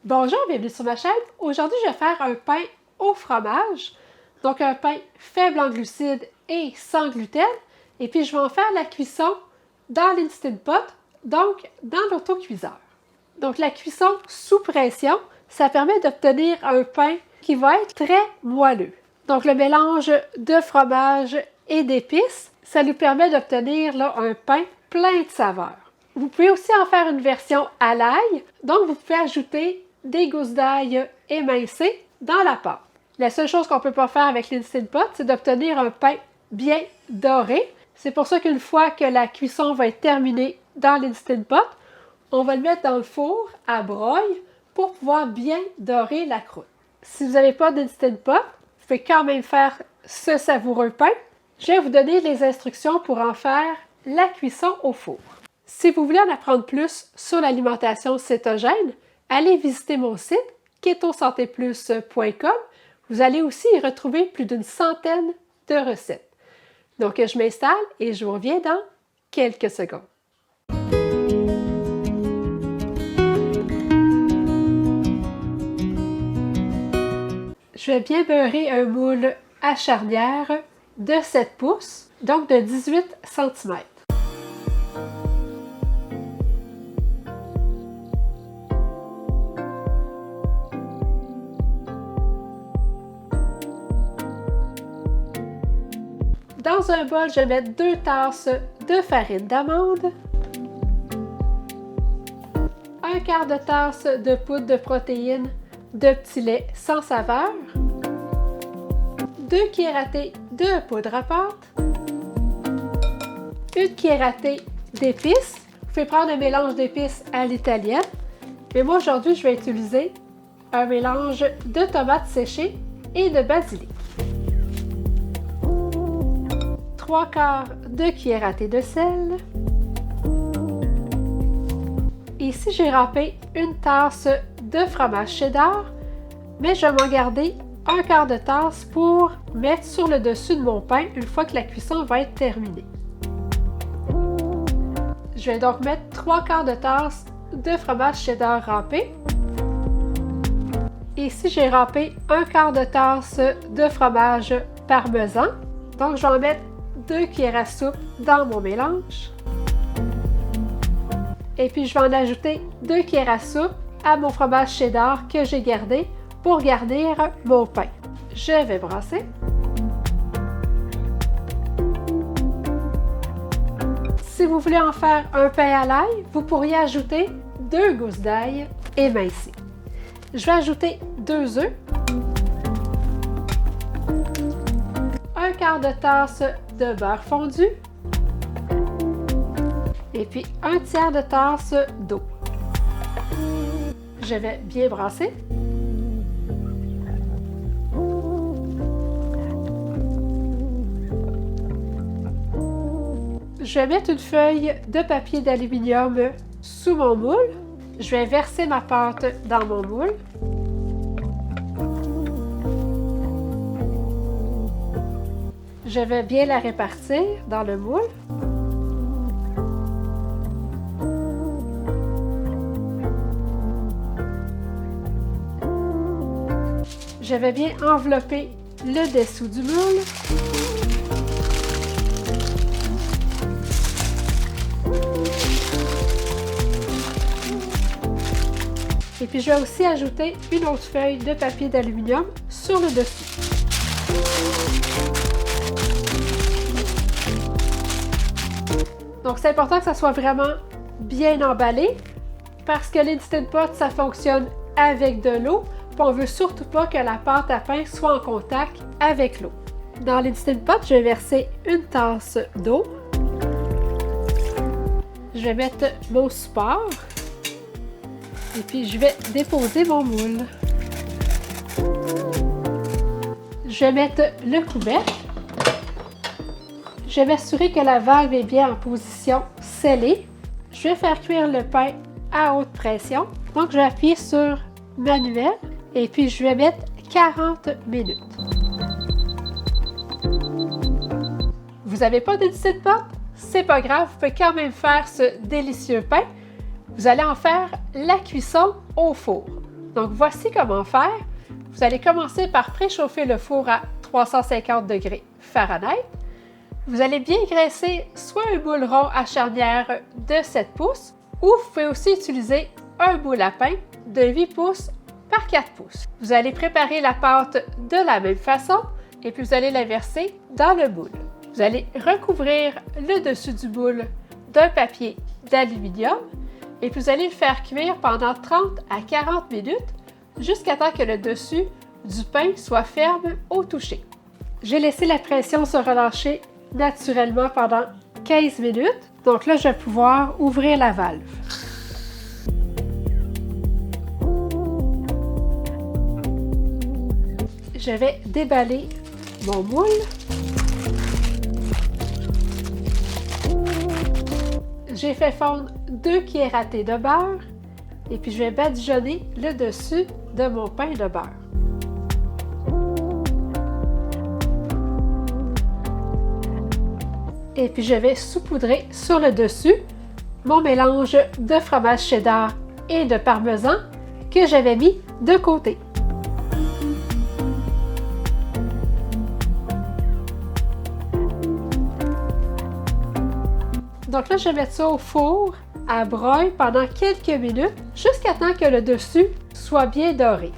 Bonjour, bienvenue sur ma chaîne. Aujourd'hui, je vais faire un pain au fromage. Donc, un pain faible en glucides et sans gluten. Et puis, je vais en faire la cuisson dans l'Instant Pot, donc dans l'autocuiseur. Donc, la cuisson sous pression, ça permet d'obtenir un pain qui va être très moelleux. Donc, le mélange de fromage et d'épices, ça nous permet d'obtenir un pain plein de saveurs. Vous pouvez aussi en faire une version à l'ail, donc vous pouvez ajouter des gousses d'ail émincées dans la pâte. La seule chose qu'on ne peut pas faire avec l'Instant Pot, c'est d'obtenir un pain bien doré. C'est pour ça qu'une fois que la cuisson va être terminée dans l'Instant Pot, on va le mettre dans le four à broil pour pouvoir bien dorer la croûte. Si vous n'avez pas d'Instant Pot, vous pouvez quand même faire ce savoureux pain. Je vais vous donner les instructions pour en faire la cuisson au four. Si vous voulez en apprendre plus sur l'alimentation cétogène, allez visiter mon site ketosantéplus.com. Vous allez aussi y retrouver plus d'une centaine de recettes. Donc, je m'installe et je vous reviens dans quelques secondes. Je vais bien beurrer un moule à charnière de 7 pouces, donc de 18 cm. Dans un bol, je vais mettre 2 tasses de farine d'amande, 1/4 de tasse de poudre de protéines de petit lait sans saveur, 2 cuillères à thé de poudre à pâte, 1 cuillère à thé d'épices. Vous pouvez prendre un mélange d'épices à l'italienne, mais moi aujourd'hui je vais utiliser un mélange de tomates séchées et de basilic. 3/4 de cuillère à thé de sel. Ici, j'ai râpé une tasse de fromage cheddar, mais je vais m'en garder 1/4 de tasse pour mettre sur le dessus de mon pain une fois que la cuisson va être terminée. Je vais donc mettre 3/4 de tasse de fromage cheddar râpé. Ici, j'ai râpé 1/4 de tasse de fromage parmesan. Donc, je vais en mettre 2 cuillères à soupe dans mon mélange. Et puis, je vais en ajouter 2 cuillères à soupe à mon fromage cheddar que j'ai gardé pour garnir mon pain. Je vais brasser. Si vous voulez en faire un pain à l'ail, vous pourriez ajouter 2 gousses d'ail émincées. Je vais ajouter 2 œufs, 1/4 de tasse de beurre fondu et puis 1/3 de tasse d'eau. Je vais bien brasser. Je vais mettre une feuille de papier d'aluminium sous mon moule. Je vais verser ma pâte dans mon moule. Je vais bien la répartir dans le moule. Je vais bien envelopper le dessous du moule. Et puis je vais aussi ajouter une autre feuille de papier d'aluminium sur le dessus. Donc, c'est important que ça soit vraiment bien emballé parce que l'Instant Pot, ça fonctionne avec de l'eau. Puis on ne veut surtout pas que la pâte à pain soit en contact avec l'eau. Dans l'Instant Pot, je vais verser une tasse d'eau. Je vais mettre mon support. Et puis, je vais déposer mon moule. Je vais mettre le couvercle. Je vais m'assurer que la valve est bien en position scellée. Je vais faire cuire le pain à haute pression. Donc, je vais appuyer sur manuel et puis je vais mettre 40 minutes. Vous n'avez pas d'Instant Pot? C'est pas grave, vous pouvez quand même faire ce délicieux pain. Vous allez en faire la cuisson au four. Donc voici comment faire. Vous allez commencer par préchauffer le four à 350 degrés Fahrenheit. Vous allez bien graisser soit un moule rond à charnière de 7 pouces ou vous pouvez aussi utiliser un moule à pain de 8 pouces par 4 pouces. Vous allez préparer la pâte de la même façon et puis vous allez la verser dans le moule. Vous allez recouvrir le dessus du moule d'un papier d'aluminium et puis vous allez le faire cuire pendant 30 à 40 minutes jusqu'à temps que le dessus du pain soit ferme au toucher. J'ai laissé la pression se relâcher naturellement pendant 15 minutes. Donc là, je vais pouvoir ouvrir la valve. Je vais déballer mon moule. J'ai fait fondre 2 cuillères à thé de beurre et puis je vais badigeonner le dessus de mon pain de beurre. Et puis je vais saupoudrer sur le dessus mon mélange de fromage cheddar et de parmesan que j'avais mis de côté. Donc là, je vais mettre ça au four à broil pendant quelques minutes jusqu'à temps que le dessus soit bien doré.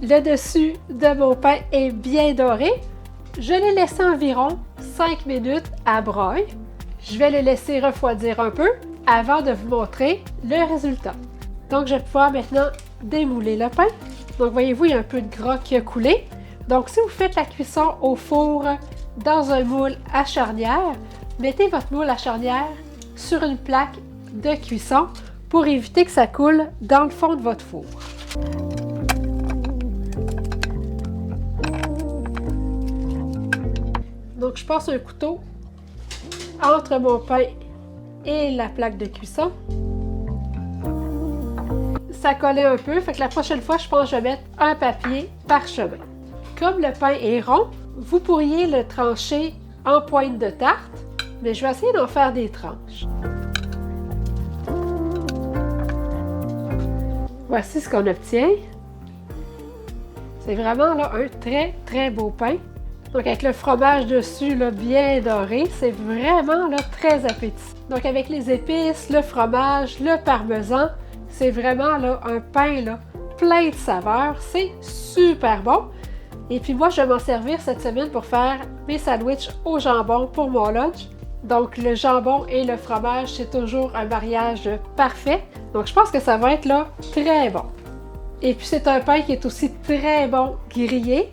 Le dessus de mon pain est bien doré. Je l'ai laissé environ 5 minutes à broil. Je vais le laisser refroidir un peu avant de vous montrer le résultat. Donc, je vais pouvoir maintenant démouler le pain. Donc, voyez-vous, il y a un peu de gras qui a coulé. Donc, si vous faites la cuisson au four dans un moule à charnière, mettez votre moule à charnière sur une plaque de cuisson pour éviter que ça coule dans le fond de votre four. Donc, je passe un couteau entre mon pain et la plaque de cuisson. Ça collait un peu, fait que la prochaine fois, je pense que je vais mettre un papier parchemin. Comme le pain est rond, vous pourriez le trancher en pointe de tarte, mais je vais essayer d'en faire des tranches. Voici ce qu'on obtient. C'est vraiment là un très beau pain. Donc avec le fromage dessus là, bien doré, c'est vraiment là, très appétissant. Donc avec les épices, le fromage, le parmesan, c'est vraiment là, un pain là, plein de saveurs. C'est super bon. Et puis moi, je vais m'en servir cette semaine pour faire mes sandwichs au jambon pour mon lunch. Donc le jambon et le fromage, c'est toujours un mariage parfait. Donc je pense que ça va être là très bon. Et puis c'est un pain qui est aussi très bon grillé.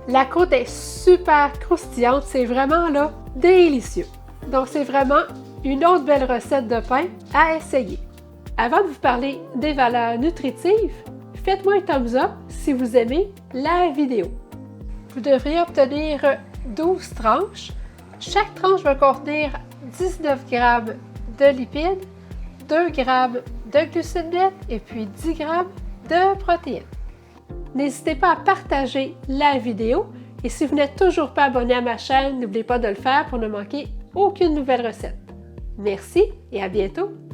La croûte est super croustillante, c'est vraiment là délicieux. Donc c'est vraiment une autre belle recette de pain à essayer. Avant de vous parler des valeurs nutritives, faites-moi un thumbs up si vous aimez la vidéo. Vous devriez obtenir 12 tranches. Chaque tranche va contenir 19 g de lipides, 2 g de glucides nets et puis 10 g de protéines. N'hésitez pas à partager la vidéo et si vous n'êtes toujours pas abonné à ma chaîne, n'oubliez pas de le faire pour ne manquer aucune nouvelle recette. Merci et à bientôt!